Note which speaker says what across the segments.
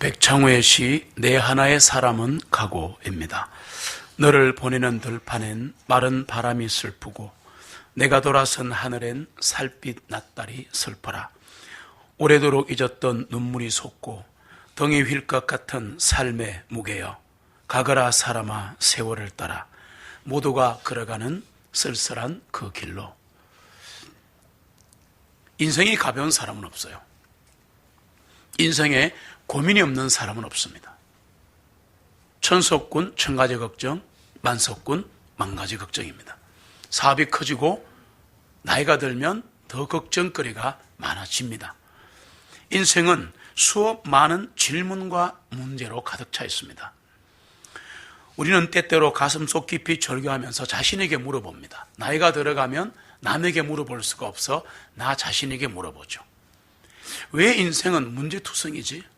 Speaker 1: 백창호의 시 내 하나의 사람은 가고입니다. 너를 보내는 들판엔 마른 바람이 슬프고 내가 돌아선 하늘엔 살빛 낯달이 슬퍼라. 오래도록 잊었던 눈물이 솟고 덩이 휠 것 같은 삶의 무게여 가거라 사람아 세월을 따라 모두가 걸어가는 쓸쓸한 그 길로. 인생이 가벼운 사람은 없어요. 인생에 고민이 없는 사람은 없습니다. 천석군 천가지 걱정, 만석군 만가지 걱정입니다. 사업이 커지고 나이가 들면 더 걱정거리가 많아집니다. 인생은 수업 많은 질문과 문제로 가득 차 있습니다. 우리는 때때로 가슴속 깊이 절규하면서 자신에게 물어봅니다. 나이가 들어가면 남에게 물어볼 수가 없어 나 자신에게 물어보죠. 왜 인생은 문제투성이지?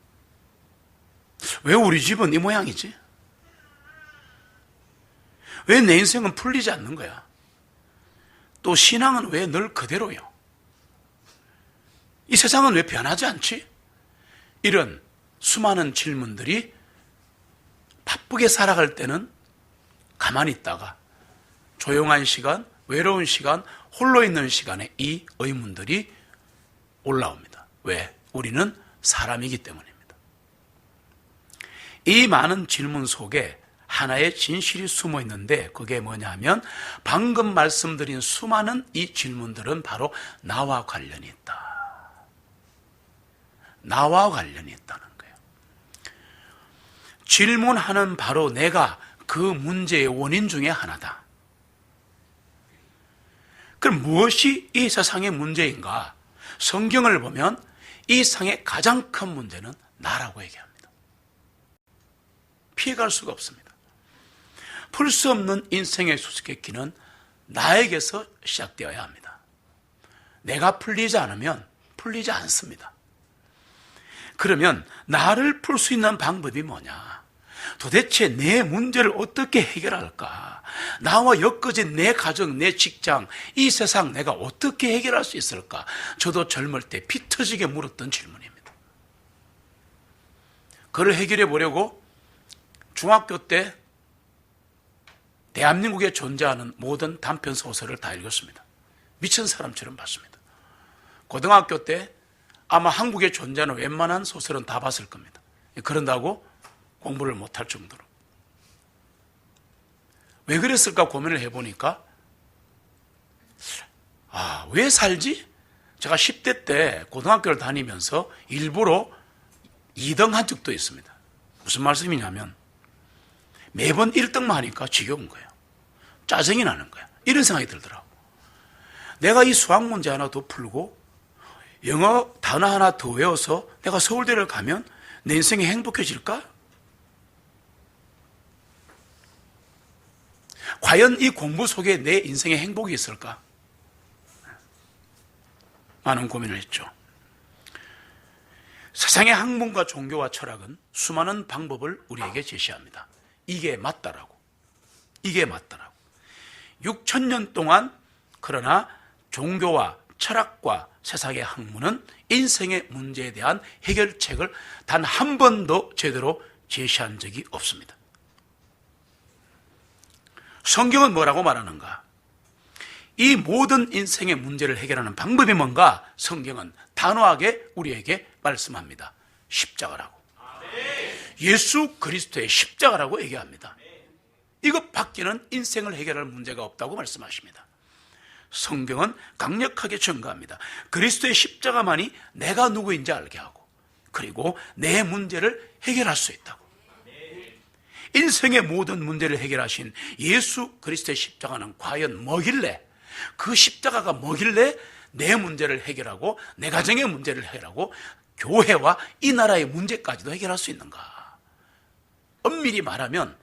Speaker 1: 왜 우리 집은 이 모양이지? 왜 내 인생은 풀리지 않는 거야? 또 신앙은 왜 늘 그대로요? 이 세상은 왜 변하지 않지? 이런 수많은 질문들이 바쁘게 살아갈 때는 가만히 있다가 조용한 시간, 외로운 시간, 홀로 있는 시간에 이 의문들이 올라옵니다. 왜? 우리는 사람이기 때문입니다. 이 많은 질문 속에 하나의 진실이 숨어 있는데 그게 뭐냐면 방금 말씀드린 수많은 이 질문들은 바로 나와 관련이 있다. 나와 관련이 있다는 거예요. 질문하는 바로 내가 그 문제의 원인 중에 하나다. 그럼 무엇이 이 세상의 문제인가? 성경을 보면 이 세상의 가장 큰 문제는 나라고 얘기합니다. 피해갈 수가 없습니다. 풀 수 없는 인생의 수수께끼는 나에게서 시작되어야 합니다. 내가 풀리지 않으면 풀리지 않습니다. 그러면 나를 풀 수 있는 방법이 뭐냐? 도대체 내 문제를 어떻게 해결할까? 나와 엮어진 내 가정, 내 직장, 이 세상 내가 어떻게 해결할 수 있을까? 저도 젊을 때 피 터지게 물었던 질문입니다. 그걸 해결해 보려고 중학교 때 대한민국에 존재하는 모든 단편 소설을 다 읽었습니다. 미친 사람처럼 봤습니다. 고등학교 때 아마 한국에 존재하는 웬만한 소설은 다 봤을 겁니다. 그런다고 공부를 못할 정도로. 왜 그랬을까 고민을 해보니까 왜 살지? 제가 10대 때 고등학교를 다니면서 일부러 2등 한 적도 있습니다. 무슨 말씀이냐면 매번 1등만 하니까 지겨운 거예요. 짜증이 나는 거야. 이런 생각이 들더라고. 내가 이 수학 문제 하나 더 풀고 영어 단어 하나 더 외워서 내가 서울대를 가면 내 인생이 행복해질까? 과연 이 공부 속에 내 인생에 행복이 있을까? 많은 고민을 했죠. 세상의 학문과 종교와 철학은 수많은 방법을 우리에게 제시합니다. 이게 맞다라고. 이게 맞다라고. 6,000년 동안 그러나 종교와 철학과 세상의 학문은 인생의 문제에 대한 해결책을 단 한 번도 제대로 제시한 적이 없습니다. 성경은 뭐라고 말하는가? 이 모든 인생의 문제를 해결하는 방법이 뭔가? 성경은 단호하게 우리에게 말씀합니다. 십자가라고. 예수 그리스도의 십자가라고 얘기합니다. 이것 밖에는 인생을 해결할 문제가 없다고 말씀하십니다. 성경은 강력하게 증거합니다. 그리스도의 십자가만이 내가 누구인지 알게 하고 그리고 내 문제를 해결할 수 있다고. 인생의 모든 문제를 해결하신 예수 그리스도의 십자가는 과연 뭐길래, 그 십자가가 뭐길래 내 문제를 해결하고 내 가정의 문제를 해결하고 교회와 이 나라의 문제까지도 해결할 수 있는가? 엄밀히 말하면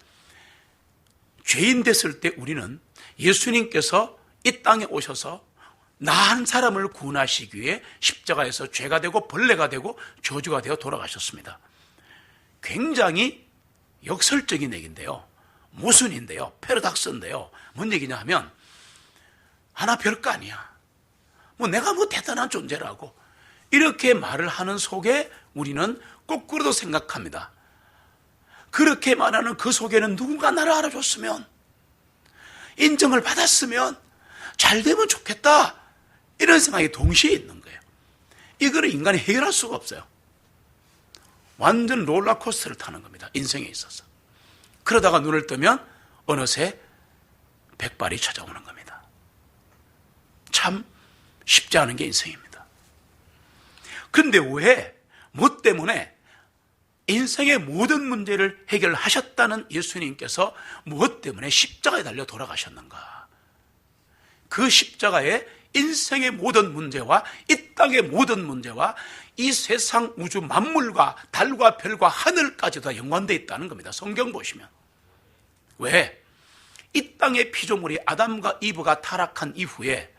Speaker 1: 죄인 됐을 때 우리는 예수님께서 이 땅에 오셔서 나 한 사람을 구원하시기 위해 십자가에서 죄가 되고 벌레가 되고 저주가 되어 돌아가셨습니다. 굉장히 역설적인 얘기인데요. 모순인데요. 패러닥스인데요. 뭔 얘기냐 하면 하나 별거 아니야. 내가 대단한 존재라고 이렇게 말을 하는 속에 우리는 거꾸로도 생각합니다. 그렇게 말하는 그 속에는 누군가 나를 알아줬으면, 인정을 받았으면 잘 되면 좋겠다, 이런 생각이 동시에 있는 거예요. 이거를 인간이 해결할 수가 없어요. 완전 롤러코스터를 타는 겁니다, 인생에 있어서. 그러다가 눈을 뜨면 어느새 백발이 찾아오는 겁니다. 참 쉽지 않은 게 인생입니다. 그런데 왜, 뭐 때문에 인생의 모든 문제를 해결하셨다는 예수님께서 무엇 때문에 십자가에 달려 돌아가셨는가? 그 십자가에 인생의 모든 문제와 이 땅의 모든 문제와 이 세상 우주 만물과 달과 별과 하늘까지도 다 연관되어 있다는 겁니다. 성경 보시면. 왜? 이 땅의 피조물이 아담과 이브가 타락한 이후에,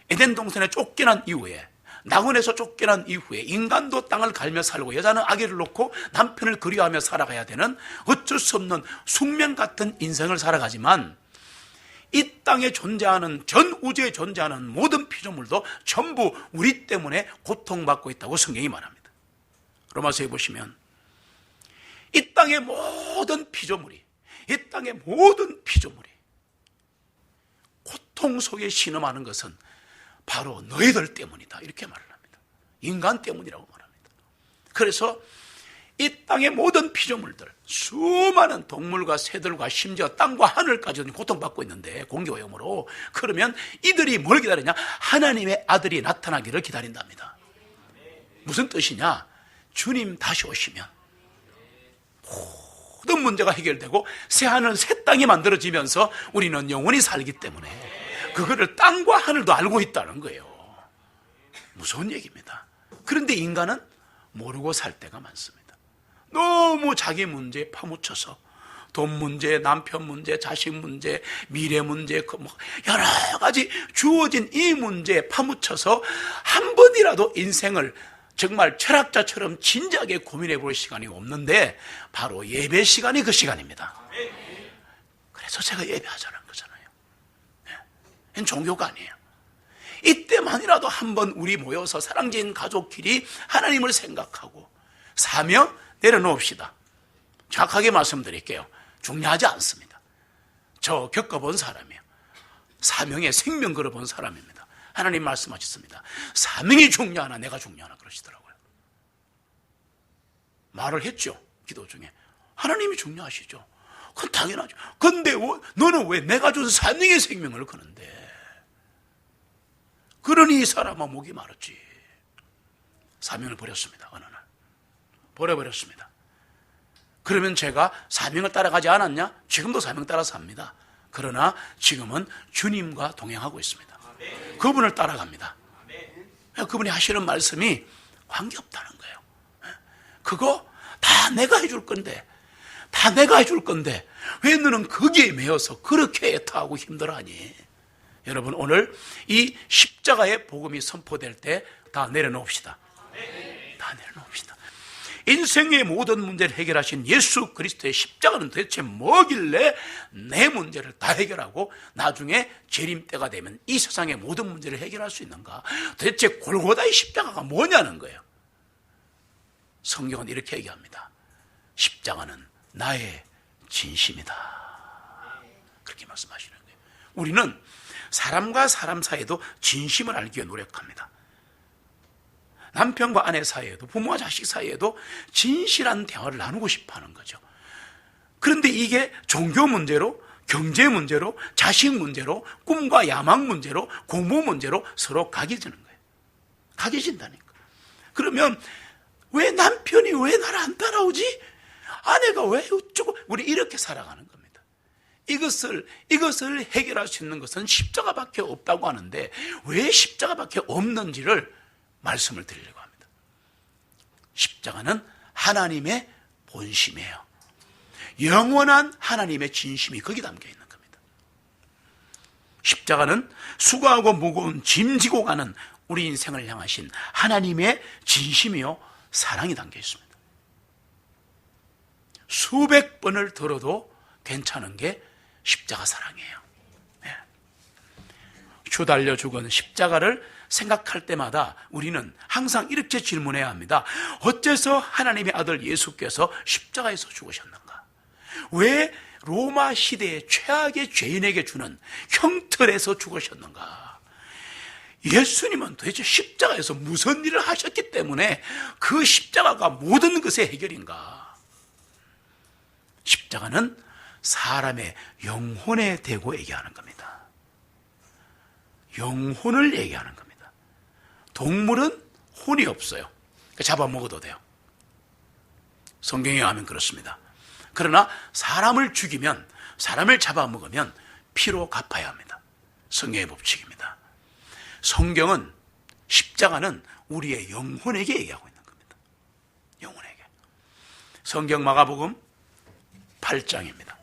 Speaker 1: 에덴 동산에 쫓겨난 이후에, 낙원에서 쫓겨난 이후에 인간도 땅을 갈며 살고 여자는 아기를 놓고 남편을 그리워하며 살아가야 되는 어쩔 수 없는 숙명 같은 인생을 살아가지만, 이 땅에 존재하는, 전 우주에 존재하는 모든 피조물도 전부 우리 때문에 고통받고 있다고 성경이 말합니다. 로마서에 보시면 이 땅의 모든 피조물이, 이 땅의 모든 피조물이 고통 속에 신음하는 것은 바로 너희들 때문이다, 이렇게 말을 합니다. 인간 때문이라고 말합니다. 그래서 이 땅의 모든 피조물들, 수많은 동물과 새들과 심지어 땅과 하늘까지도 고통받고 있는데, 공기오염으로. 그러면 이들이 뭘 기다리냐? 하나님의 아들이 나타나기를 기다린답니다. 무슨 뜻이냐? 주님 다시 오시면 모든 문제가 해결되고 새하늘 새 땅이 만들어지면서 우리는 영원히 살기 때문에 그거를 땅과 하늘도 알고 있다는 거예요. 무서운 얘기입니다. 그런데 인간은 모르고 살 때가 많습니다. 너무 자기 문제에 파묻혀서 돈 문제, 남편 문제, 자식 문제, 미래 문제, 여러 가지 주어진 이 문제에 파묻혀서 한 번이라도 인생을 정말 철학자처럼 진지하게 고민해 볼 시간이 없는데, 바로 예배 시간이 그 시간입니다. 그래서 제가 예배하자는 거잖아요. 이건 종교가 아니에요. 이때만이라도 한번 우리 모여서 사랑진 가족끼리 하나님을 생각하고 사명 내려놓읍시다. 정확하게 말씀드릴게요. 중요하지 않습니다. 저 겪어본 사람이에요. 사명에 생명 걸어본 사람입니다. 하나님 말씀하셨습니다. 사명이 중요하나 내가 중요하나 그러시더라고요. 말을 했죠, 기도 중에. 하나님이 중요하시죠. 그건 당연하죠. 근데 너는 왜 내가 준 사명의 생명을 거는데? 그러니 이 사람은 목이 마르지. 사명을 버렸습니다. 어느 날 버려버렸습니다. 그러면 제가 사명을 따라가지 않았냐? 지금도 사명 따라 삽니다. 그러나 지금은 주님과 동행하고 있습니다. 그분을 따라갑니다. 그분이 하시는 말씀이 관계없다는 거예요. 그거 다 내가 해줄 건데, 다 내가 해줄 건데 왜 너는 거기에 매여서 그렇게 애타하고 힘들어하니? 여러분, 오늘 이 십자가의 복음이 선포될 때 다 내려놓읍시다. 다 내려놓읍시다. 인생의 모든 문제를 해결하신 예수 그리스도의 십자가는 도대체 뭐길래 내 문제를 다 해결하고 나중에 재림 때가 되면 이 세상의 모든 문제를 해결할 수 있는가? 도대체 골고다의 십자가가 뭐냐는 거예요. 성경은 이렇게 얘기합니다. 십자가는 나의 진심이다, 그렇게 말씀하시는 거예요. 우리는 사람과 사람 사이에도 진심을 알기 위해 노력합니다. 남편과 아내 사이에도, 부모와 자식 사이에도 진실한 대화를 나누고 싶어 하는 거죠. 그런데 이게 종교 문제로, 경제 문제로, 자식 문제로, 꿈과 야망 문제로, 공부 문제로 서로 각해지는 거예요. 각해진다니까. 그러면 왜 남편이 왜 나를 안 따라오지? 아내가 왜 어쩌고, 우리 이렇게 살아가는 겁니다. 이것을 해결할 수 있는 것은 십자가밖에 없다고 하는데 왜 십자가밖에 없는지를 말씀을 드리려고 합니다. 십자가는 하나님의 본심이에요. 영원한 하나님의 진심이 거기 담겨 있는 겁니다. 십자가는 수고하고 무거운 짐 지고 가는 우리 인생을 향하신 하나님의 진심이요 사랑이 담겨 있습니다. 수백 번을 들어도 괜찮은 게 십자가 사랑이에요. 주 달려 죽은 십자가를 생각할 때마다 우리는 항상 이렇게 질문해야 합니다. 어째서 하나님의 아들 예수께서 십자가에서 죽으셨는가? 왜 로마 시대의 최악의 죄인에게 주는 형틀에서 죽으셨는가? 예수님은 도대체 십자가에서 무슨 일을 하셨기 때문에 그 십자가가 모든 것의 해결인가? 십자가는 사람의 영혼에 대고 얘기하는 겁니다. 영혼을 얘기하는 겁니다. 동물은 혼이 없어요. 잡아먹어도 돼요. 성경에 의하면 그렇습니다. 그러나 사람을 죽이면, 사람을 잡아먹으면 피로 갚아야 합니다. 성경의 법칙입니다. 성경은, 십자가는 우리의 영혼에게 얘기하고 있는 겁니다. 영혼에게. 성경 마가복음 8장입니다.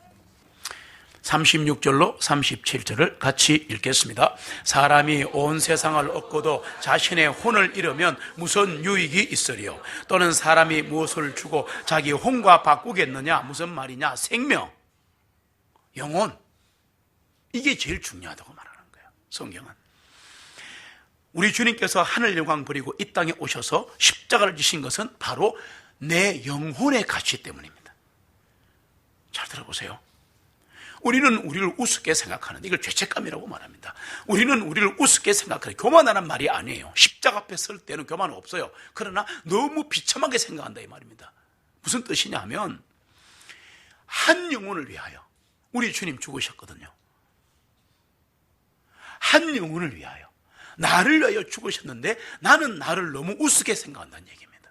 Speaker 1: 36절로 37절을 같이 읽겠습니다. 사람이 온 세상을 얻고도 자신의 혼을 잃으면 무슨 유익이 있으리요? 또는 사람이 무엇을 주고 자기 혼과 바꾸겠느냐? 무슨 말이냐? 생명, 영혼, 이게 제일 중요하다고 말하는 거예요. 성경은. 우리 주님께서 하늘 영광 버리고 이 땅에 오셔서 십자가를 지신 것은 바로 내 영혼의 가치 때문입니다. 잘 들어보세요. 우리는 우리를 우습게 생각하는데 이걸 죄책감이라고 말합니다. 우리는 우리를 우습게 생각하는, 교만하는 말이 아니에요. 십자가 앞에 설 때는 교만은 없어요. 그러나 너무 비참하게 생각한다 이 말입니다. 무슨 뜻이냐 하면 한 영혼을 위하여 우리 주님 죽으셨거든요. 한 영혼을 위하여, 나를 위하여 죽으셨는데 나는 나를 너무 우습게 생각한다는 얘기입니다.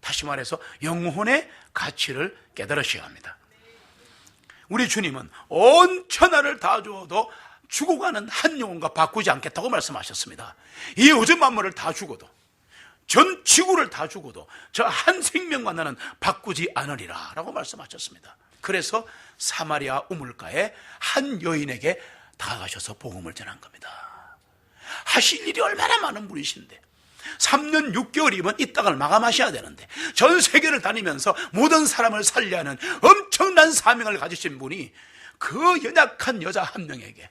Speaker 1: 다시 말해서 영혼의 가치를 깨달으셔야 합니다. 우리 주님은 온 천하를 다 주어도 죽어가는 한 영혼과 바꾸지 않겠다고 말씀하셨습니다. 이 우주 만물을 다 죽어도, 전 지구를 다 죽어도 저 한 생명과 나는 바꾸지 않으리라 라고 말씀하셨습니다. 그래서 사마리아 우물가에 한 여인에게 다가가셔서 복음을 전한 겁니다. 하실 일이 얼마나 많은 분이신데 3년 6개월이면 이 땅을 마감하셔야 되는데 전 세계를 다니면서 모든 사람을 살려야 하는 엄청난 사명을 가지신 분이 그 연약한 여자 한 명에게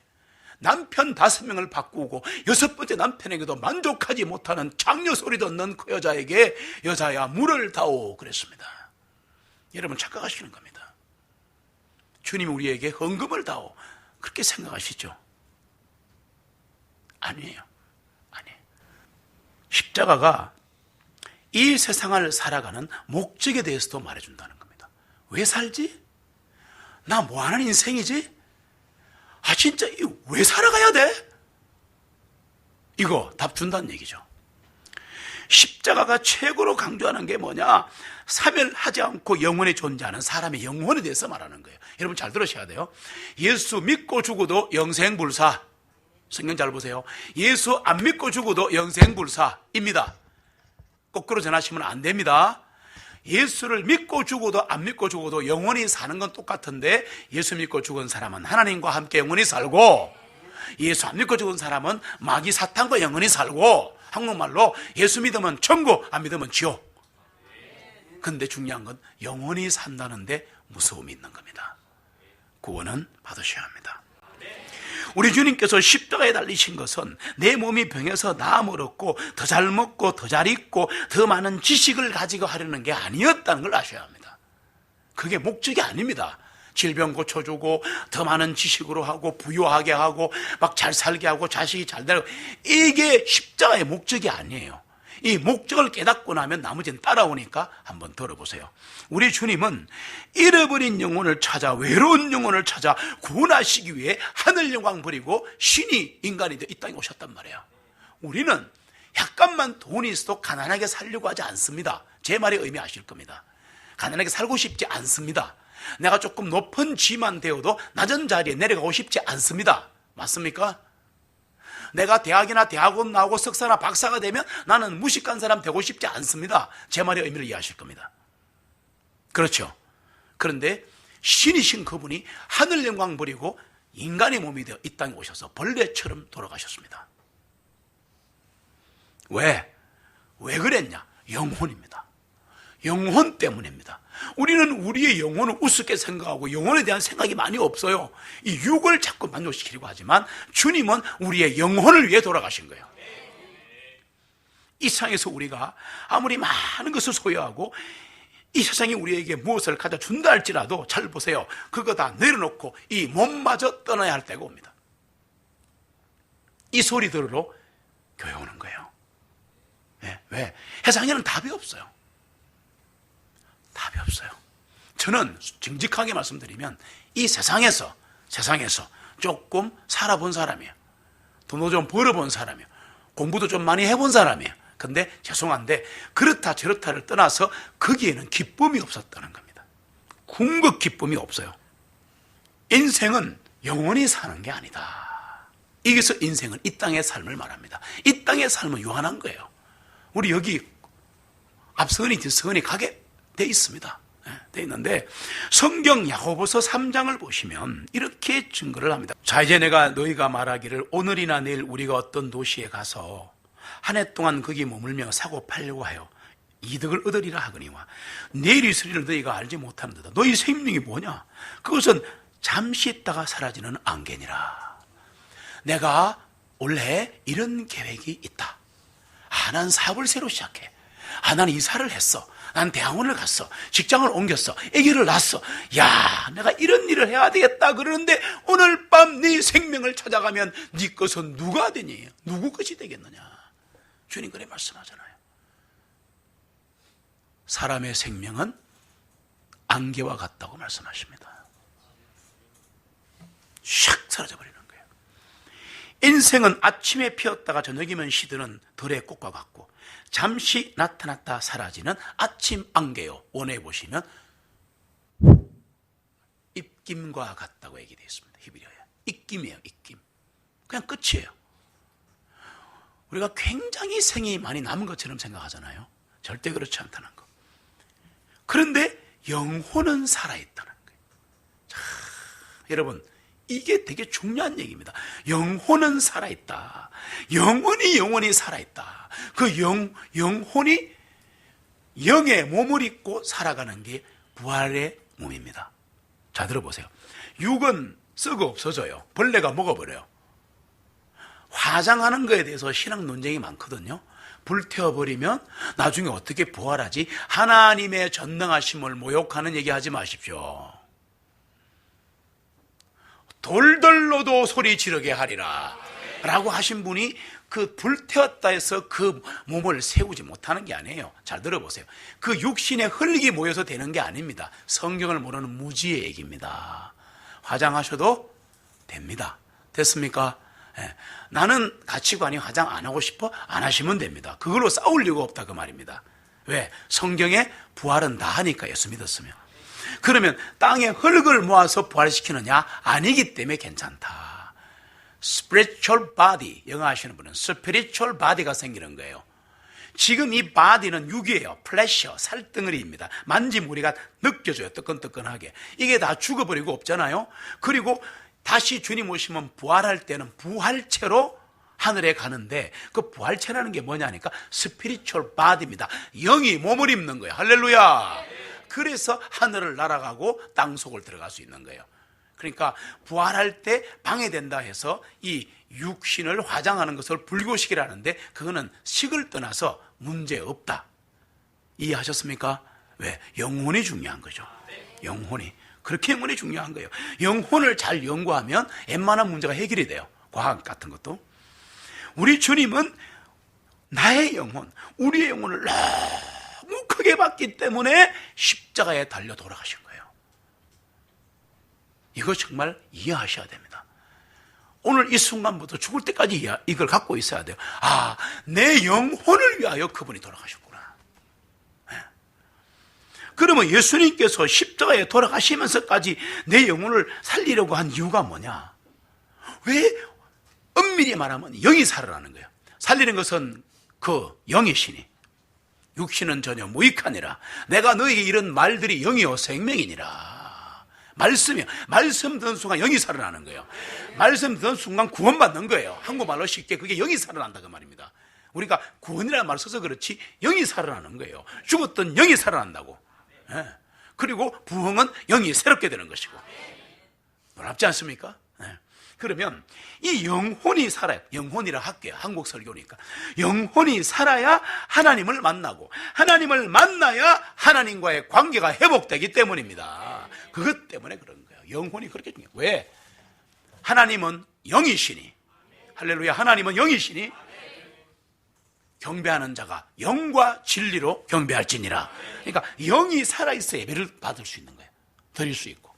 Speaker 1: 남편 5명을 바꾸고 6번째 남편에게도 만족하지 못하는 장녀 소리 듣는 그 여자에게 여자야 물을 다오 그랬습니다. 여러분 착각하시는 겁니다. 주님이 우리에게 헌금을 다오 그렇게 생각하시죠? 아니에요. 십자가가 이 세상을 살아가는 목적에 대해서도 말해준다는 겁니다. 왜 살지? 나 뭐하는 인생이지? 진짜 왜 살아가야 돼? 이거 답 준다는 얘기죠. 십자가가 최고로 강조하는 게 뭐냐? 사멸하지 않고 영원히 존재하는 사람의 영혼에 대해서 말하는 거예요. 여러분 잘 들으셔야 돼요. 예수 믿고 죽어도 영생불사. 성경 잘 보세요. 예수 안 믿고 죽어도 영생불사입니다. 거꾸로 전하시면 안 됩니다. 예수를 믿고 죽어도 안 믿고 죽어도 영원히 사는 건 똑같은데 예수 믿고 죽은 사람은 하나님과 함께 영원히 살고 예수 안 믿고 죽은 사람은 마귀 사탄과 영원히 살고 한국말로 예수 믿으면 천국 안 믿으면 지옥. 근데 중요한 건 영원히 산다는데 무서움이 있는 겁니다. 구원은 받으셔야 합니다. 우리 주님께서 십자가에 달리신 것은 내 몸이 병해서 나음을 얻고 더 잘 먹고 더 잘 입고 더 많은 지식을 가지고 하려는 게 아니었다는 걸 아셔야 합니다. 그게 목적이 아닙니다. 질병 고쳐주고 더 많은 지식으로 하고 부유하게 하고 막 잘 살게 하고 자식이 잘 되고 이게 십자가의 목적이 아니에요. 이 목적을 깨닫고 나면 나머지는 따라오니까 한번 들어보세요. 우리 주님은 잃어버린 영혼을 찾아 외로운 영혼을 찾아 구원하시기 위해 하늘 영광 버리고 신이 인간이 되어 이 땅에 오셨단 말이에요. 우리는 약간만 돈이 있어도 가난하게 살려고 하지 않습니다. 제 말의 의미 아실 겁니다. 가난하게 살고 싶지 않습니다. 내가 조금 높은 지만 되어도 낮은 자리에 내려가고 싶지 않습니다. 맞습니까? 내가 대학이나 대학원 나오고 석사나 박사가 되면 나는 무식한 사람 되고 싶지 않습니다. 제 말의 의미를 이해하실 겁니다. 그렇죠. 그런데 신이신 그분이 하늘 영광 버리고 인간의 몸이 되어 이 땅에 오셔서 벌레처럼 돌아가셨습니다. 왜 그랬냐? 영혼입니다. 영혼 때문입니다. 우리는 우리의 영혼을 우습게 생각하고 영혼에 대한 생각이 많이 없어요. 이 육을 자꾸 만족시키려고 하지만 주님은 우리의 영혼을 위해 돌아가신 거예요. 이 세상에서 우리가 아무리 많은 것을 소유하고 이 세상이 우리에게 무엇을 가져준다 할지라도 잘 보세요. 그거 다 내려놓고 이 몸마저 떠나야 할 때가 옵니다. 이 소리 들으러 교회 오는 거예요. 왜? 세상에는 답이 없어요. 답이 없어요. 저는 정직하게 말씀드리면 이 세상에서 조금 살아본 사람이에요. 돈도 좀 벌어본 사람이에요. 공부도 좀 많이 해본 사람이에요. 근데 죄송한데 그렇다 저렇다를 떠나서 거기에는 기쁨이 없었다는 겁니다. 궁극 기쁨이 없어요. 인생은 영원히 사는 게 아니다. 여기서 인생은 이 땅의 삶을 말합니다. 이 땅의 삶은 유한한 거예요. 우리 여기 앞선이 뒷선이 가게 돼 있습니다. 돼 있는데 성경 야고보서 3장을 보시면 이렇게 증거를 합니다. 자, 이제 내가 너희가 말하기를 오늘이나 내일 우리가 어떤 도시에 가서 한 해 동안 거기 머물며 사고 팔려고 하여 이득을 얻으리라 하거니와 내일 있으리를 너희가 알지 못하는도다. 너희 생명이 뭐냐? 그것은 잠시 있다가 사라지는 안개니라. 내가 올해 이런 계획이 있다. 난 사업을 새로 시작해. 난 이사를 했어. 난 대학원을 갔어. 직장을 옮겼어. 아기를 낳았어. 야, 내가 이런 일을 해야 되겠다 그러는데 오늘 밤 네 생명을 찾아가면 네 것은 누가 되니? 누구 것이 되겠느냐? 주님 그래 말씀하잖아요. 사람의 생명은 안개와 같다고 말씀하십니다. 샥 사라져버리는 거예요. 인생은 아침에 피었다가 저녁이면 시드는 들의 꽃과 같고 잠시 나타났다 사라지는 아침 안개요. 원어에 보시면 입김과 같다고 얘기되어 있습니다. 히브리어에. 입김이에요. 입김. 그냥 끝이에요. 우리가 굉장히 생이 많이 남은 것처럼 생각하잖아요. 절대 그렇지 않다는 거. 그런데 영혼은 살아있다는 거예요. 자, 여러분 이게 되게 중요한 얘기입니다. 영혼은 살아있다. 영혼이 살아있다. 그 영혼이 영의 몸을 입고 살아가는 게 부활의 몸입니다. 자, 들어보세요. 육은 썩어 없어져요. 벌레가 먹어버려요. 화장하는 거에 대해서 신학 논쟁이 많거든요. 불태워버리면 나중에 어떻게 부활하지? 하나님의 전능하심을 모욕하는 얘기하지 마십시오. 돌들로도 소리 지르게 하리라 라고 하신 분이 그 불태웠다 해서 그 몸을 세우지 못하는 게 아니에요. 잘 들어보세요. 그 육신의 흙이 모여서 되는 게 아닙니다. 성경을 모르는 무지의 얘기입니다. 화장하셔도 됩니다. 됐습니까? 나는 가치관이 화장 안 하고 싶어? 안 하시면 됩니다. 그걸로 싸울 이유가 없다 그 말입니다. 왜? 성경에 부활은 다 하니까 예수 믿었으면. 그러면 땅에 흙을 모아서 부활시키느냐? 아니기 때문에 괜찮다. spiritual body, 영어 하시는 분은 spiritual body가 생기는 거예요. 지금 이 body는 육이에요. 플래셔, 살덩어리입니다. 만지면 우리가 느껴져요. 뜨끈뜨끈하게. 이게 다 죽어버리고 없잖아요. 그리고 다시 주님 오시면 부활할 때는 부활체로 하늘에 가는데 그 부활체라는 게 뭐냐니까 스피리추얼 바디입니다. 영이 몸을 입는 거예요. 할렐루야. 그래서 하늘을 날아가고 땅속을 들어갈 수 있는 거예요. 그러니까 부활할 때 방해된다 해서 이 육신을 화장하는 것을 불교식이라는데 그거는 식을 떠나서 문제없다. 이해하셨습니까? 왜? 영혼이 중요한 거죠. 영혼이. 그렇게 영혼이 중요한 거예요. 영혼을 잘 연구하면 웬만한 문제가 해결이 돼요. 과학 같은 것도. 우리 주님은 나의 영혼, 우리의 영혼을 너무 크게 봤기 때문에 십자가에 달려 돌아가신 거예요. 이거 정말 이해하셔야 됩니다. 오늘 이 순간부터 죽을 때까지 이걸 갖고 있어야 돼요. 아, 내 영혼을 위하여 그분이 돌아가셨구나. 그러면 예수님께서 십자가에 돌아가시면서까지 내 영혼을 살리려고 한 이유가 뭐냐? 왜? 엄밀히 말하면 영이 살아나는 거예요. 살리는 것은 그 영의 신이. 육신은 전혀 무익하니라. 내가 너에게 이런 말들이 영이요 생명이니라. 말씀이요. 말씀 듣는 순간 영이 살아나는 거예요. 말씀 듣는 순간 구원받는 거예요. 한국말로 쉽게 그게 영이 살아난다 그 말입니다. 우리가 구원이라는 말을 써서 그렇지 영이 살아나는 거예요. 죽었던 영이 살아난다고. 예. 그리고 부흥은 영이 새롭게 되는 것이고. 놀랍지 않습니까? 예. 그러면 이 영혼이 살아야, 영혼이라 할게요. 한국 설교니까. 영혼이 살아야 하나님을 만나고, 하나님을 만나야 하나님과의 관계가 회복되기 때문입니다. 그것 때문에 그런 거예요. 영혼이 그렇게 중요해요. 왜? 하나님은 영이시니, 할렐루야, 하나님은 영이시니 경배하는 자가 영과 진리로 경배할지니라. 그러니까 영이 살아있어 예배를 받을 수 있는 거예요. 드릴 수 있고.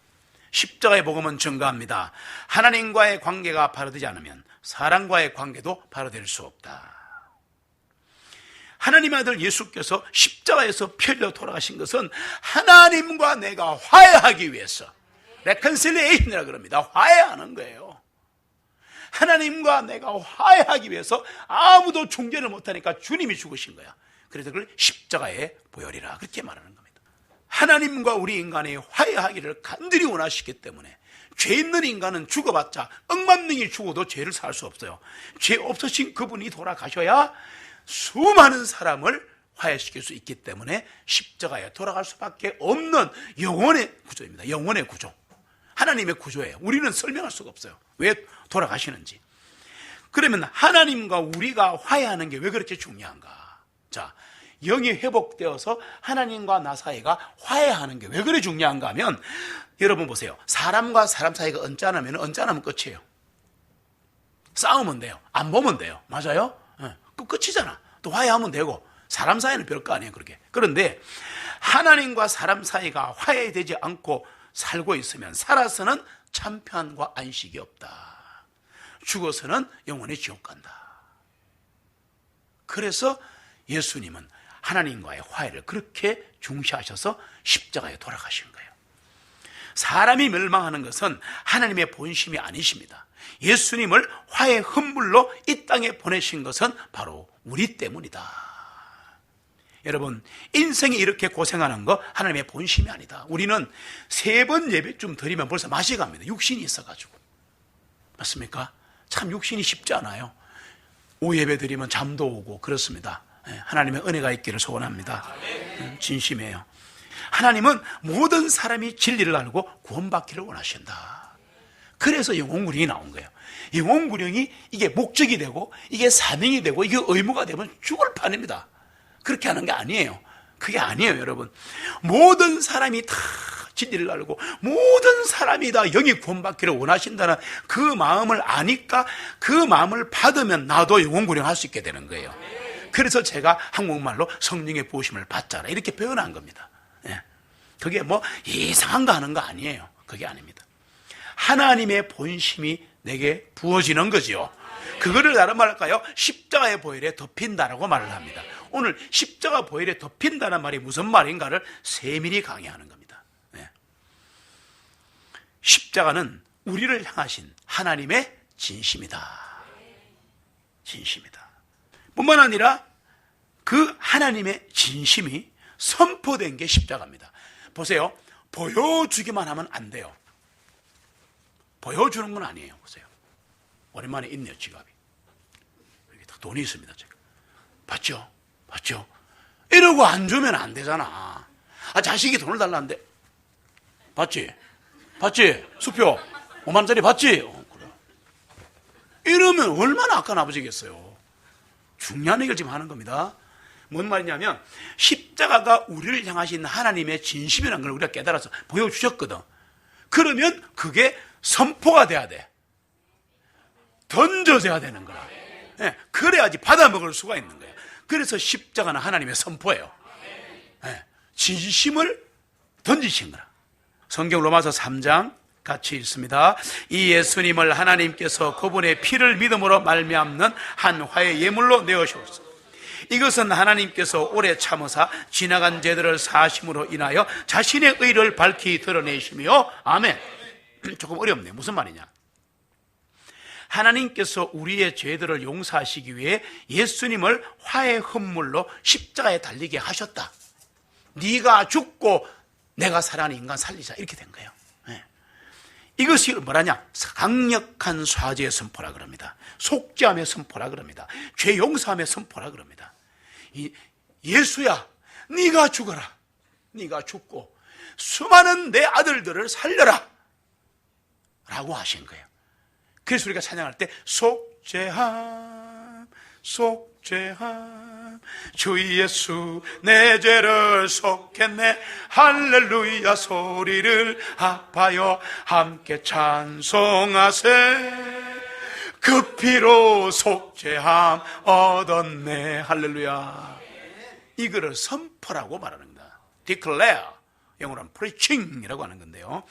Speaker 1: 십자가의 복음은 증거합니다. 하나님과의 관계가 바로되지 않으면 사람과의 관계도 바로될 수 없다. 하나님의 아들 예수께서 십자가에서 피 흘려 돌아가신 것은 하나님과 내가 화해하기 위해서, 레컨실리에이션이라 그럽니다. 화해하는 거예요. 하나님과 내가 화해하기 위해서 아무도 중재를 못하니까 주님이 죽으신 거야. 그래서 그걸 십자가에 보혈이라 그렇게 말하는 겁니다. 하나님과 우리 인간이 화해하기를 간절히 원하시기 때문에 죄 있는 인간은 죽어봤자 억만 명이 죽어도 죄를 살 수 없어요. 죄 없으신 그분이 돌아가셔야 수많은 사람을 화해시킬 수 있기 때문에 십자가에 돌아갈 수밖에 없는 영원의 구조입니다. 영원의 구조. 하나님의 구조예요. 우리는 설명할 수가 없어요. 왜 돌아가시는지. 그러면 하나님과 우리가 화해하는 게 왜 그렇게 중요한가? 자, 영이 회복되어서 하나님과 나 사이가 화해하는 게 왜 그래 중요한가 하면, 여러분 보세요. 사람과 사람 사이가 언짢으면 언짢으면 끝이에요. 싸우면 돼요. 안 보면 돼요. 맞아요? 그 끝이잖아. 또 화해하면 되고. 사람 사이는 별거 아니에요, 그렇게. 그런데 하나님과 사람 사이가 화해되지 않고 살고 있으면 살아서는 참 평안과 안식이 없다. 죽어서는 영원히 지옥 간다. 그래서 예수님은 하나님과의 화해를 그렇게 중시하셔서 십자가에 돌아가신 거예요. 사람이 멸망하는 것은 하나님의 본심이 아니십니다. 예수님을 화해 헌물로 이 땅에 보내신 것은 바로 우리 때문이다. 여러분, 인생이 이렇게 고생하는 거 하나님의 본심이 아니다. 우리는 3번 예배쯤 드리면 벌써 맛이 갑니다. 육신이 있어가지고. 맞습니까? 참 육신이 쉽지 않아요. 5예배 드리면 잠도 오고 그렇습니다. 하나님의 은혜가 있기를 소원합니다. 진심이에요. 하나님은 모든 사람이 진리를 알고 구원받기를 원하신다. 그래서 영혼구령이 나온 거예요. 영혼구령이 이게 목적이 되고 이게 사명이 되고 이게 의무가 되면 죽을 판입니다. 그렇게 하는 게 아니에요. 그게 아니에요, 여러분. 모든 사람이 다 진리를 알고 모든 사람이 다 영이 구원받기를 원하신다는 그 마음을 아니까 그 마음을 받으면 나도 영혼구령 할 수 있게 되는 거예요. 그래서 제가 한국말로 성령의 부으심을 받자라 이렇게 표현한 겁니다. 그게 뭐 이상한 거 하는 거 아니에요. 그게 아닙니다. 하나님의 본심이 내게 부어지는 거지요. 그거를 다른 말로 할까요? 십자가의 보혈에 덮인다라고 말을 합니다. 오늘 십자가 보혈에 덮인다는 말이 무슨 말인가를 세밀히 강의하는 겁니다. 십자가는 우리를 향하신 하나님의 진심이다. 진심이다. 뿐만 아니라 그 하나님의 진심이 선포된 게 십자가입니다. 보세요. 보여주기만 하면 안 돼요. 보여주는 건 아니에요. 보세요. 오랜만에 있네요, 지갑이. 여기 딱 돈이 있습니다, 제가. 봤죠? 봤죠? 이러고 안 주면 안 되잖아. 자식이 돈을 달라는데. 봤지? 봤지? 수표 5만원짜리 봤지? 그래. 이러면 얼마나 악한 아버지겠어요. 중요한 얘기를 지금 하는 겁니다. 뭔 말이냐면 십자가가 우리를 향하신 하나님의 진심이라는 걸 우리가 깨달아서 보여주셨거든. 그러면 그게 선포가 돼야 돼. 던져져야 되는 거라. 그래야지 받아먹을 수가 있는 거예요. 그래서 십자가는 하나님의 선포예요. 진심을 던지신 거라. 성경 로마서 3장 같이 읽습니다. 이 예수님을 하나님께서 그분의 피를 믿음으로 말미암는 한 화의 예물로 내어주셨습니다. 이것은 하나님께서 오래 참으사 지나간 죄들을 사하심으로 인하여 자신의 의를 밝히 드러내시며, 아멘. 조금 어렵네요. 무슨 말이냐? 하나님께서 우리의 죄들을 용서하시기 위해 예수님을 화해 헌물로 십자가에 달리게 하셨다. 네가 죽고 내가 살아가는 인간 살리자, 이렇게 된 거예요. 이것이 뭐라냐? 강력한 사죄의 선포라 그럽니다. 속죄함의 선포라 그럽니다. 죄 용서함의 선포라 그럽니다. 예수야, 네가 죽어라. 네가 죽고 수많은 내 아들들을 살려라 라고 하신 거예요. 그래서 우리가 찬양할 때 속죄함 속죄함 주 예수 내 죄를 속했네 할렐루야 소리를 합하여 함께 찬송하세 그 피로 속죄함 얻었네 할렐루야. 이거를 선포라고 말하는 겁니다. declare, 영어로는 preaching이라고 하는 건데요,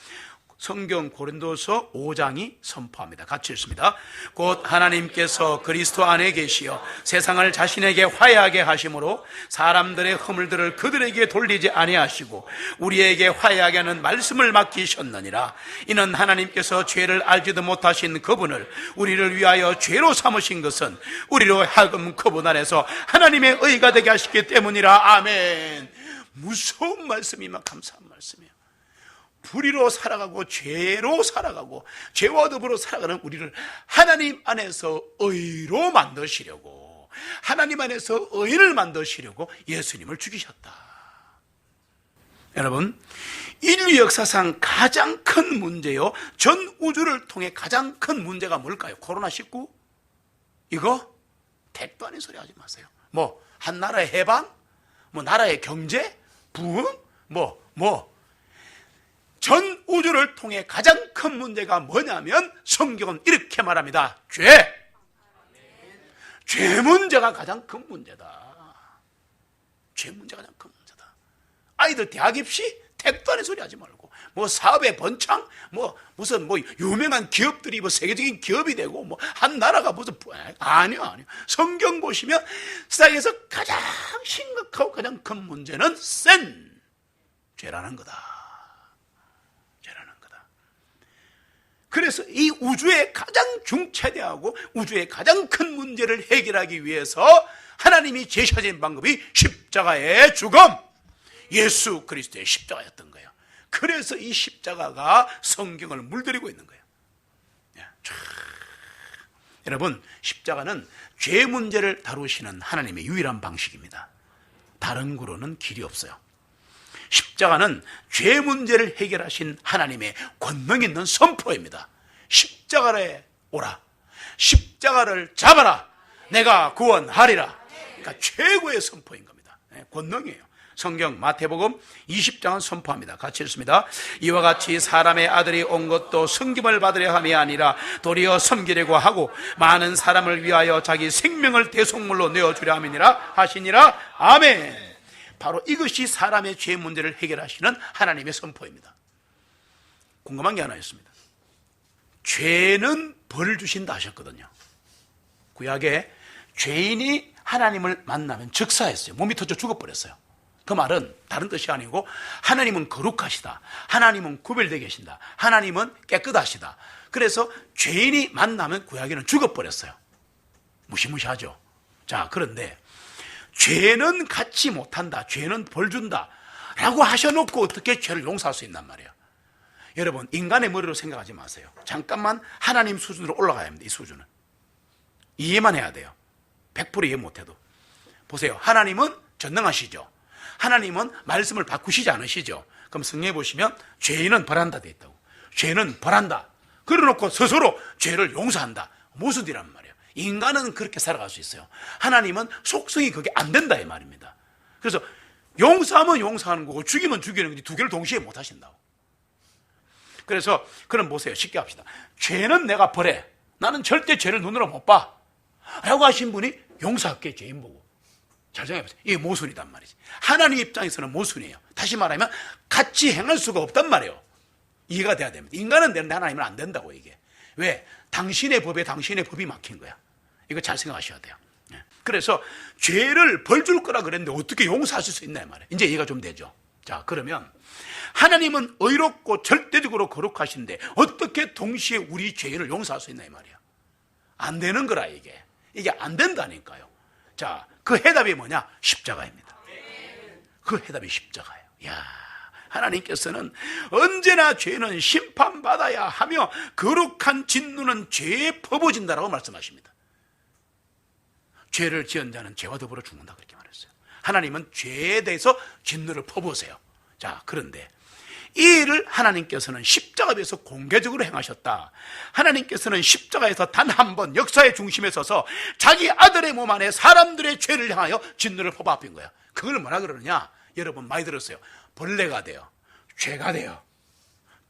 Speaker 1: 성경 고린도서 5장이 선포합니다. 같이 읽습니다. 곧 하나님께서 그리스도 안에 계시어 세상을 자신에게 화해하게 하심으로 사람들의 허물들을 그들에게 돌리지 아니하시고 우리에게 화해하게 하는 말씀을 맡기셨느니라. 이는 하나님께서 죄를 알지도 못하신 그분을 우리를 위하여 죄로 삼으신 것은 우리로 하여금 그분 안에서 하나님의 의가 되게 하시기 때문이라. 아멘. 무서운 말씀이면 감사한 말씀이에요. 불의로 살아가고 죄로 살아가고 죄와 더불어 살아가는 우리를 하나님 안에서 의로 만드시려고, 하나님 안에서 의인을 만드시려고 예수님을 죽이셨다. 여러분, 인류 역사상 가장 큰 문제요, 전 우주를 통해 가장 큰 문제가 뭘까요? 코로나19? 이거 택도 아닌 소리 하지 마세요. 뭐 한 나라의 해방? 뭐 나라의 경제? 부흥? 전 우주를 통해 가장 큰 문제가 뭐냐면 성경은 이렇게 말합니다. 죄 문제가 가장 큰 문제다. 죄 문제가 가장 큰 문제다. 아이들 대학 입시 택도 아닌 소리 하지 말고, 뭐 사업의 번창, 무슨 유명한 기업들이 세계적인 기업이 되고 한 나라가 무슨, 아니요. 성경 보시면 세상에서 가장 심각하고 가장 큰 문제는 죄라는 거다. 그래서 이 우주의 가장 중차대하고 우주의 가장 큰 문제를 해결하기 위해서 하나님이 제시하신 방법이 십자가의 죽음, 예수 그리스도의 십자가였던 거예요. 그래서 이 십자가가 성경을 물들이고 있는 거예요. 여러분, 십자가는 죄 문제를 다루시는 하나님의 유일한 방식입니다. 다른 구로는 길이 없어요. 십자가는 죄 문제를 해결하신 하나님의 권능 있는 선포입니다. 십자가에 오라, 십자가를 잡아라, 내가 구원하리라. 그러니까 최고의 선포인 겁니다. 권능이에요. 성경 마태복음 20장은 선포합니다. 같이 읽습니다. 이와 같이 사람의 아들이 온 것도 섬김을 받으려 함이 아니라 도리어 섬기려고 하고 많은 사람을 위하여 자기 생명을 대속물로 내어주려 함이니라 하시니라. 아멘. 바로 이것이 사람의 죄 문제를 해결하시는 하나님의 선포입니다. 궁금한 게 하나 있습니다. 죄는 벌을 주신다 하셨거든요. 구약에 죄인이 하나님을 만나면 즉사했어요. 몸이 터져 죽어버렸어요. 그 말은 다른 뜻이 아니고 하나님은 거룩하시다, 하나님은 구별되게 계신다, 하나님은 깨끗하시다. 그래서 죄인이 만나면 구약에는 죽어버렸어요. 무시무시하죠. 자, 그런데 죄는 갖지 못한다, 죄는 벌 준다 라고 하셔놓고 어떻게 죄를 용서할 수 있단 말이에요. 여러분, 인간의 머리로 생각하지 마세요. 잠깐만 하나님 수준으로 올라가야 합니다. 이 수준은 이해만 해야 돼요. 100% 이해 못해도. 보세요, 하나님은 전능하시죠. 하나님은 말씀을 바꾸시지 않으시죠. 그럼 성경에 보시면 죄인은 벌한다 돼 있다고. 죄는 벌한다, 그래놓고 스스로 죄를 용서한다. 무슨 일이란 말이에요. 인간은 그렇게 살아갈 수 있어요. 하나님은 속성이 그게 안 된다 이 말입니다. 그래서 용서하면 용서하는 거고 죽이면 죽이는 거지 두 개를 동시에 못 하신다고. 그래서 그럼 보세요, 쉽게 합시다. 죄는 내가 벌해, 나는 절대 죄를 눈으로 못 봐 라고 하신 분이 용서할게, 죄인 보고. 잘 생각해보세요. 이게 모순이단 말이지. 하나님 입장에서는 모순이에요. 다시 말하면 같이 행할 수가 없단 말이에요. 이해가 돼야 됩니다. 인간은 되는데 하나님은 안 된다고. 이게 왜? 당신의 법에 당신의 법이 막힌 거야. 이거 잘 생각하셔야 돼요. 그래서 죄를 벌 줄 거라 그랬는데 어떻게 용서하실 수 있나 말이에요. 이제 이해가 좀 되죠. 자, 그러면 하나님은 의롭고 절대적으로 거룩하신데 어떻게 동시에 우리 죄를 용서할 수 있나 이 말이야. 안 되는 거라. 이게 안 된다니까요. 자, 그 해답이 뭐냐? 십자가입니다. 그 해답이 십자가예요. 야, 하나님께서는 언제나 죄는 심판받아야 하며 거룩한 진노는 죄에 퍼부어진다라고 말씀하십니다. 죄를 지은 자는 죄와 더불어 죽는다 그렇게 말했어요. 하나님은 죄에 대해서 진노를 퍼부으세요. 자, 그런데 이 일을 하나님께서는 십자가에서 공개적으로 행하셨다. 하나님께서는 십자가에서 단 한 번 역사의 중심에 서서 자기 아들의 몸 안에 사람들의 죄를 향하여 진노를 퍼부은 거야. 그걸 뭐라 그러느냐? 여러분 많이 들었어요. 벌레가 돼요, 죄가 돼요,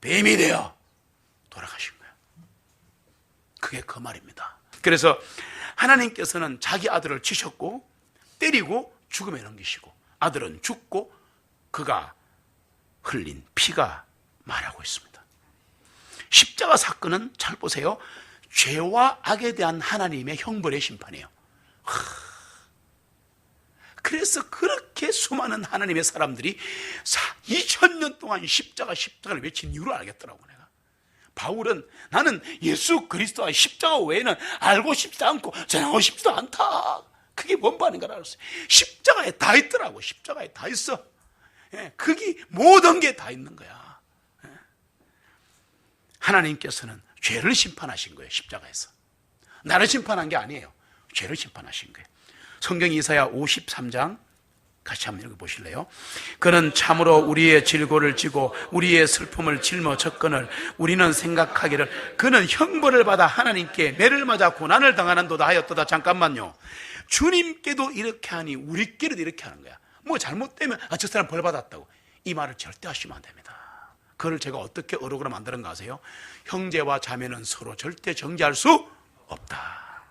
Speaker 1: 뱀이 돼요, 돌아가신 거예요. 그게 그 말입니다. 그래서 하나님께서는 자기 아들을 치셨고 때리고 죽음에 넘기시고, 아들은 죽고 그가 흘린 피가 말하고 있습니다. 십자가 사건은 잘 보세요. 죄와 악에 대한 하나님의 형벌의 심판이에요. 그래서 그렇게 수많은 하나님의 사람들이 2000년 동안 십자가를 외친 이유를 알겠더라고. 내가 바울은 나는 예수 그리스도와 십자가 외에는 알고 싶지도 않고 전하고 싶지도 않다. 그게 뭔 말인가 알았어요. 십자가에 다 있더라고. 십자가에 다 있어. 거기 모든 게 다 있는 거야. 하나님께서는 죄를 심판하신 거예요. 십자가에서. 나를 심판한 게 아니에요. 죄를 심판하신 거예요. 성경 이사야 53장 같이 한번 읽어보실래요? 그는 참으로 우리의 질고를 지고 우리의 슬픔을 짊어졌거늘 우리는 생각하기를 그는 형벌을 받아 하나님께 매를 맞아 고난을 당하는도다 하였도다. 잠깐만요. 주님께도 이렇게 하니 우리끼리도 이렇게 하는 거야. 뭐 잘못되면 저 사람 벌 받았다고, 이 말을 절대 하시면 안 됩니다. 그걸 제가 어떻게 어록으로 만드는가 아세요? 형제와 자매는 서로 절대 정죄할 수 없다.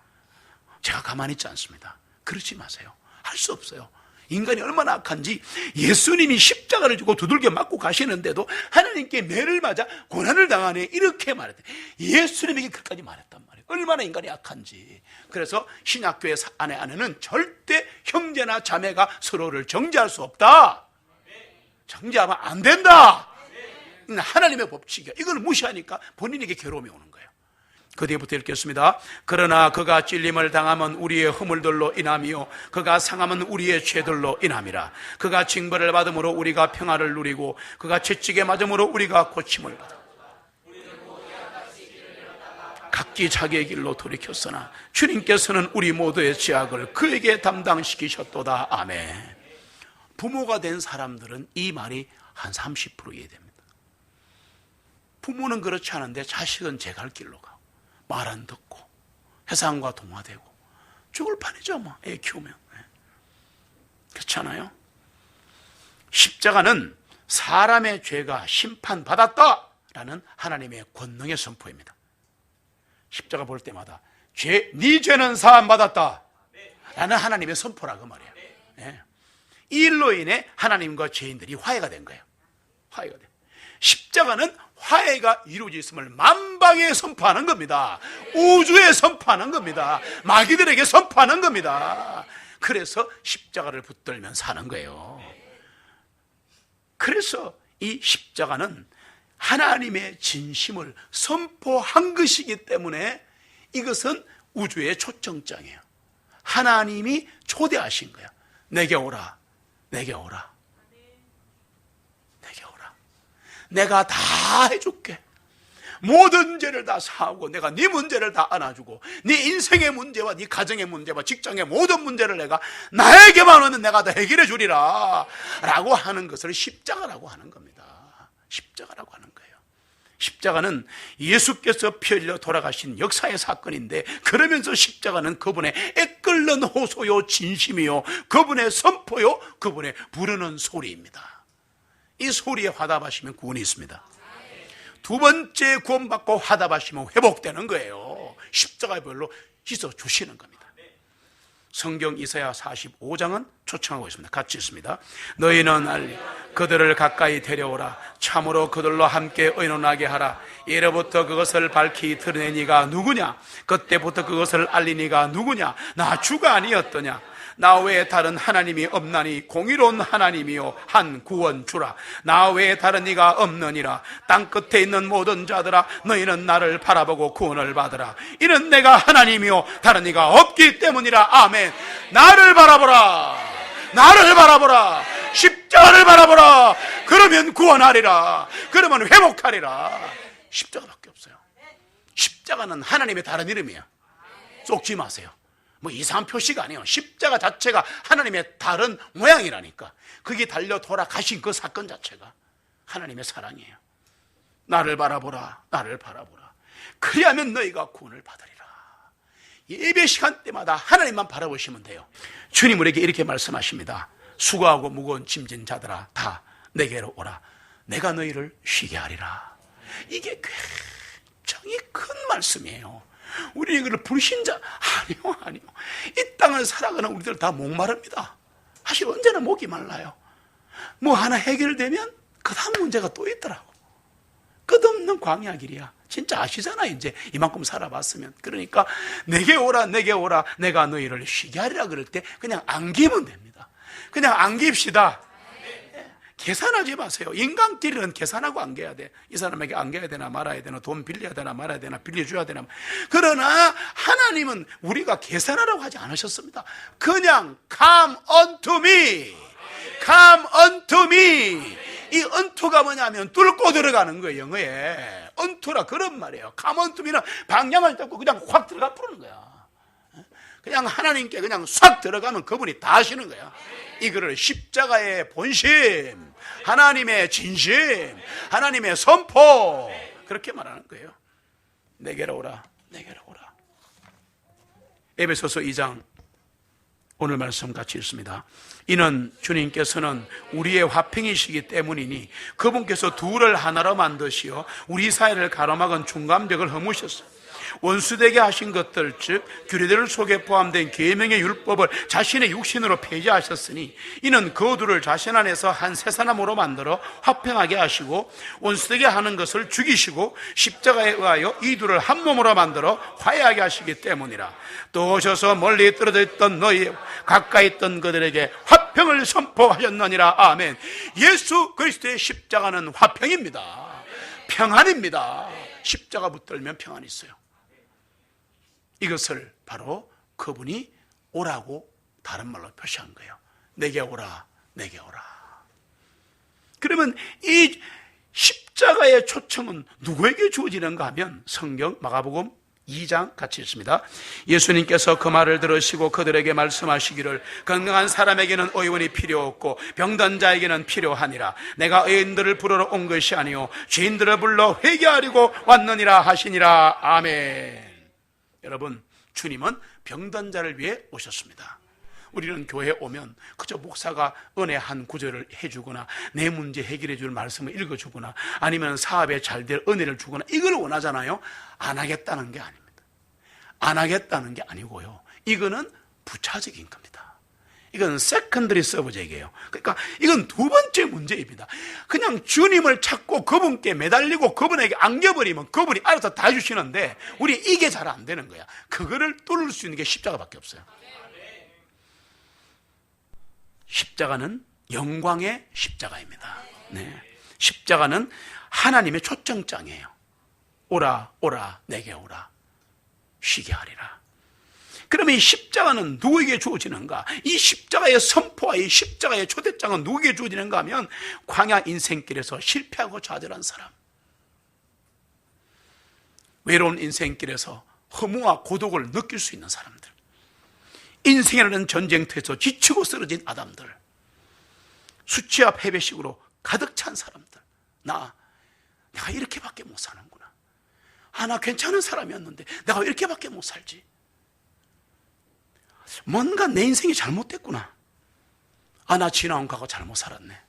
Speaker 1: 제가 가만히 있지 않습니다. 그러지 마세요. 할 수 없어요. 인간이 얼마나 악한지 예수님이 십자가를 지고 두들겨 맞고 가시는데도 하나님께 매를 맞아 고난을 당하네 이렇게 말했대. 예수님에게 그까지 말했단 말이에요. 얼마나 인간이 악한지. 그래서 신약교회 안에는 절대 형제나 자매가 서로를 정죄할 수 없다. 정죄하면 안 된다. 하나님의 법칙이야. 이걸 무시하니까 본인에게 괴로움이 오는 거예요. 그 뒤부터 읽겠습니다. 그러나 그가 찔림을 당하면 우리의 허물들로 인함이요 그가 상함은 우리의 죄들로 인함이라. 그가 징벌을 받음으로 우리가 평화를 누리고 그가 채찍에 맞음으로 우리가 고침을 받아 각기 자기의 길로 돌이켰으나 주님께서는 우리 모두의 죄악을 그에게 담당시키셨도다. 아멘. 부모가 된 사람들은 이 말이 한 30% 이해됩니다. 부모는 그렇지 않은데 자식은 제 갈 길로 가. 말 안 듣고 세상과 동화되고 죽을 판이죠. 뭐 애 키우면. 그렇잖아요. 십자가는 사람의 죄가 심판받았다라는 하나님의 권능의 선포입니다. 십자가 볼 때마다 네 죄는 사함받았다 라는 하나님의 선포라고 말이에요. 이 일로 인해 하나님과 죄인들이 화해가 된 거예요. 화해가 돼. 십자가는 화해가 이루어져 있음을 만방에 선포하는 겁니다. 우주에 선포하는 겁니다. 마귀들에게 선포하는 겁니다. 그래서 십자가를 붙들면 사는 거예요. 그래서 이 십자가는 하나님의 진심을 선포한 것이기 때문에 이것은 우주의 초청장이에요. 하나님이 초대하신 거야. 내게 오라, 내게 오라, 내게 오라. 내가 다 해줄게. 모든 죄를 다 사하고 내가 네 문제를 다 안아주고 네 인생의 문제와 네 가정의 문제와 직장의 모든 문제를 내가 나에게만 오면 내가 다 해결해 주리라 라고 하는 것을 십자가라고 하는 겁니다. 십자가라고 하는 거예요. 십자가는 예수께서 피 흘려 돌아가신 역사의 사건인데, 그러면서 십자가는 그분의 애끓는 호소요 진심이요 그분의 선포요 그분의 부르는 소리입니다. 이 소리에 화답하시면 구원이 있습니다. 두 번째 구원받고 화답하시면 회복되는 거예요. 십자가의 별로 씻어 주시는 겁니다. 성경 이사야 45장은 초청하고 있습니다. 같이 있습니다. 너희는 알리 그들을 가까이 데려오라. 참으로 그들로 함께 의논하게 하라. 예로부터 그것을 밝히 드러내니가 누구냐? 그때부터 그것을 알리니가 누구냐? 나 주가 아니었더냐? 나 외에 다른 하나님이 없나니 공의로운 하나님이요 한 구원주라. 나 외에 다른 이가 없느니라. 땅끝에 있는 모든 자들아 너희는 나를 바라보고 구원을 받으라. 이는 내가 하나님이요 다른 이가 없기 때문이라. 아멘. 나를 바라보라. 나를 바라보라. 십자가를 바라보라. 그러면 구원하리라. 그러면 회복하리라. 십자가밖에 없어요. 십자가는 하나님의 다른 이름이야. 쏙지 마세요. 뭐 이상한 표시가 아니에요. 십자가 자체가 하나님의 다른 모양이라니까. 그게 달려 돌아가신 그 사건 자체가 하나님의 사랑이에요. 나를 바라보라. 나를 바라보라. 그리하면 너희가 구원을 받으리라. 예배 시간 때마다 하나님만 바라보시면 돼요. 주님 우리에게 이렇게 말씀하십니다. 수고하고 무거운 짐진 자들아 다 내게로 오라. 내가 너희를 쉬게 하리라. 이게 굉장히 큰 말씀이에요. 우리 이걸 불신자 아니요. 이 땅을 살아가는 우리들 다 목마릅니다. 사실 언제나 목이 말라요. 뭐 하나 해결되면 그 다음 문제가 또 있더라고. 끝없는 광야 길이야. 진짜 아시잖아요. 이제 이만큼 살아봤으면. 그러니까 내게 오라 내게 오라 내가 너희를 쉬게 하리라 그럴 때 그냥 안기면 됩니다. 그냥 안깁시다. 계산하지 마세요. 인간끼리는 계산하고 안겨야 돼. 이 사람에게 안겨야 되나 말아야 되나, 돈 빌려야 되나 말아야 되나, 빌려줘야 되나. 그러나 하나님은 우리가 계산하라고 하지 않으셨습니다. 그냥 come unto me, come unto me. 이 unto가 뭐냐면 뚫고 들어가는 거예요. 영어에 unto라 그런 말이에요. come unto me는 방향을 잡고 그냥 확 들어가 부르는 거야. 그냥 하나님께 그냥 싹 들어가면 그분이 다 하시는 거야. 이거를 십자가의 본심, 하나님의 진심, 하나님의 선포, 그렇게 말하는 거예요. 내게로 오라, 내게로 오라. 에베소서 2장 오늘 말씀 같이 읽습니다. 이는 주님께서는 우리의 화평이시기 때문이니 그분께서 둘을 하나로 만드시어 우리 사이를 가로막은 중간벽을 허무셨어요. 원수되게 하신 것들 즉 규례들 속에 포함된 계명의 율법을 자신의 육신으로 폐지하셨으니 이는 그 둘을 자신 안에서 한 새 사람으로 만들어 화평하게 하시고 원수되게 하는 것을 죽이시고 십자가에 의하여 이 둘을 한 몸으로 만들어 화해하게 하시기 때문이라. 또 오셔서 멀리 떨어져 있던 너희 가까이 있던 그들에게 화평을 선포하셨느니라. 아멘. 예수 그리스도의 십자가는 화평입니다. 평안입니다. 십자가 붙들면 평안이 있어요. 이것을 바로 그분이 오라고 다른 말로 표시한 거예요. 내게 오라, 내게 오라. 그러면 이 십자가의 초청은 누구에게 주어지는가 하면 성경 마가복음 2장 같이 읽습니다. 예수님께서 그 말을 들으시고 그들에게 말씀하시기를 건강한 사람에게는 의원이 필요 없고 병든 자에게는 필요하니라. 내가 의인들을 부르러 온 것이 아니요 죄인들을 불러 회개하려고 왔느니라 하시니라. 아멘. 여러분, 주님은 병든 자를 위해 오셨습니다. 우리는 교회에 오면 그저 목사가 은혜 한 구절을 해주거나 내 문제 해결해 줄 말씀을 읽어주거나 아니면 사업에 잘 될 은혜를 주거나 이걸 원하잖아요. 안 하겠다는 게 아닙니다. 안 하겠다는 게 아니고요. 이거는 부차적인 겁니다. 이건 세컨더리 서브젝이에요. 그러니까 이건 두 번째 문제입니다. 그냥 주님을 찾고 그분께 매달리고 그분에게 안겨버리면 그분이 알아서 다 해주시는데 우리 이게 잘 안 되는 거야. 그거를 뚫을 수 있는 게 십자가밖에 없어요. 십자가는 영광의 십자가입니다. 네. 십자가는 하나님의 초청장이에요. 오라 오라 내게 오라 쉬게 하리라. 그러면 이 십자가는 누구에게 주어지는가? 이 십자가의 선포와 이 십자가의 초대장은 누구에게 주어지는가 하면 광야 인생길에서 실패하고 좌절한 사람, 외로운 인생길에서 허무와 고독을 느낄 수 있는 사람들, 인생이라는 전쟁터에서 지치고 쓰러진 아담들, 수치와 패배식으로 가득 찬 사람들, 내가 이렇게밖에 못 사는구나. 나 괜찮은 사람이었는데 내가 이렇게밖에 못 살지. 뭔가 내 인생이 잘못됐구나. 나 지나온 가고 잘못 살았네.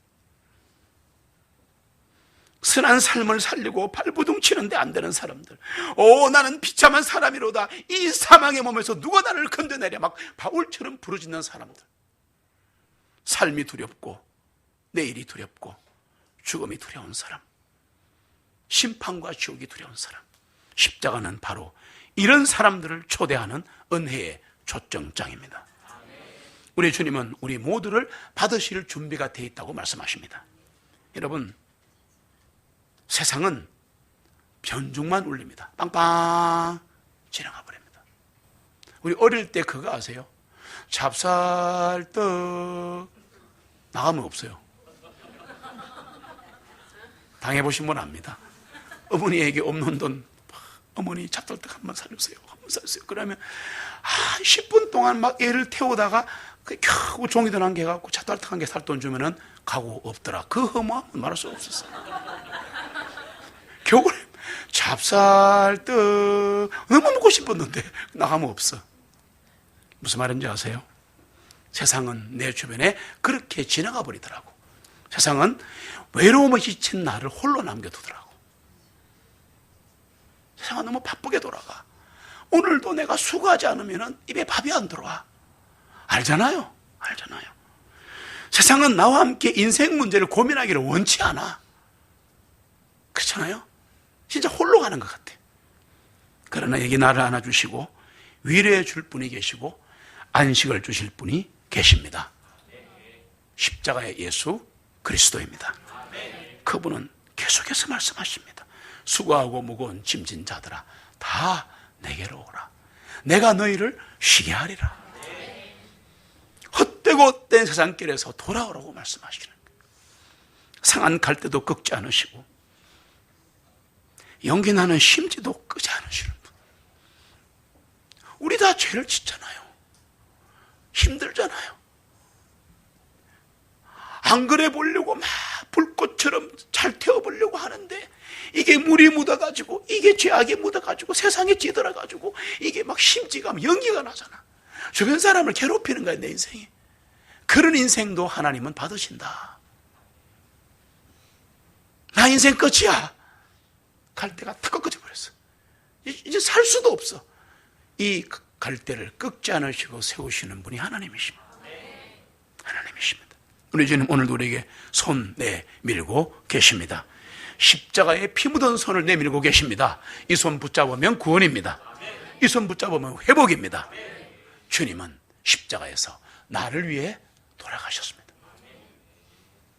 Speaker 1: 선한 삶을 살리고 발부둥 치는데 안 되는 사람들, 나는 비참한 사람이로다. 이 사망의 몸에서 누가 나를 건져내랴. 막 바울처럼 부르짖는 사람들, 삶이 두렵고 내일이 두렵고 죽음이 두려운 사람, 심판과 지옥이 두려운 사람, 십자가는 바로 이런 사람들을 초대하는 은혜의 초청장입니다. 우리 주님은 우리 모두를 받으실 준비가 되어 있다고 말씀하십니다. 여러분, 세상은 변죽만 울립니다. 빵빵 지나가 버립니다. 우리 어릴 때 그거 아세요? 찹쌀떡 나가면 없어요. 당해보신 분 압니다. 어머니에게 없는 돈, 어머니 찹쌀떡 한 번 사주세요. 한 번 사주세요. 그러면 10분 동안 막 애를 태우다가 겨우 종이돈 한 개 갖고 찹쌀떡 한 개 살 돈 주면은 가고 없더라. 그 허무함은 말할 수 없었어. 겨울에 찹쌀떡 너무 먹고 싶었는데 나가면 없어. 무슨 말인지 아세요? 세상은 내 주변에 그렇게 지나가 버리더라고. 세상은 외로움에 지친 나를 홀로 남겨두더라고. 세상은 너무 바쁘게 돌아가. 오늘도 내가 수고하지 않으면 입에 밥이 안 들어와. 알잖아요. 세상은 나와 함께 인생 문제를 고민하기를 원치 않아. 그렇잖아요. 진짜 홀로 가는 것 같아. 그러나 여기 나를 안아주시고 위로해 줄 분이 계시고 안식을 주실 분이 계십니다. 십자가의 예수 그리스도입니다. 그분은 계속해서 말씀하십니다. 수고하고 무거운 짐진 자들아 다 내게로 오라. 내가 너희를 쉬게 하리라. 헛되고 헛된 세상길에서 돌아오라고 말씀하시는 거예요. 상한 갈대도 꺾지 않으시고 연기 나는 심지도 끄지 않으시는 분. 우리 다 죄를 짓잖아요. 힘들잖아요. 안 그래 보려고 막 불꽃처럼 잘 태워보려고 하는데 이게 물이 묻어가지고 이게 죄악이 묻어가지고 세상에 찌들어가지고 이게 막 심지가 연기가 나잖아. 주변 사람을 괴롭히는 거야 내 인생이. 그런 인생도 하나님은 받으신다. 나 인생 끝이야. 갈대가 탁 꺾어져 버렸어. 이제 살 수도 없어. 이 갈대를 꺾지 않으시고 세우시는 분이 하나님이십니다. 하나님이십니다. 우리 주님 오늘도 우리에게 손 내밀고 계십니다. 십자가에 피 묻은 손을 내밀고 계십니다. 이 손 붙잡으면 구원입니다. 이 손 붙잡으면 회복입니다. 주님은 십자가에서 나를 위해 돌아가셨습니다.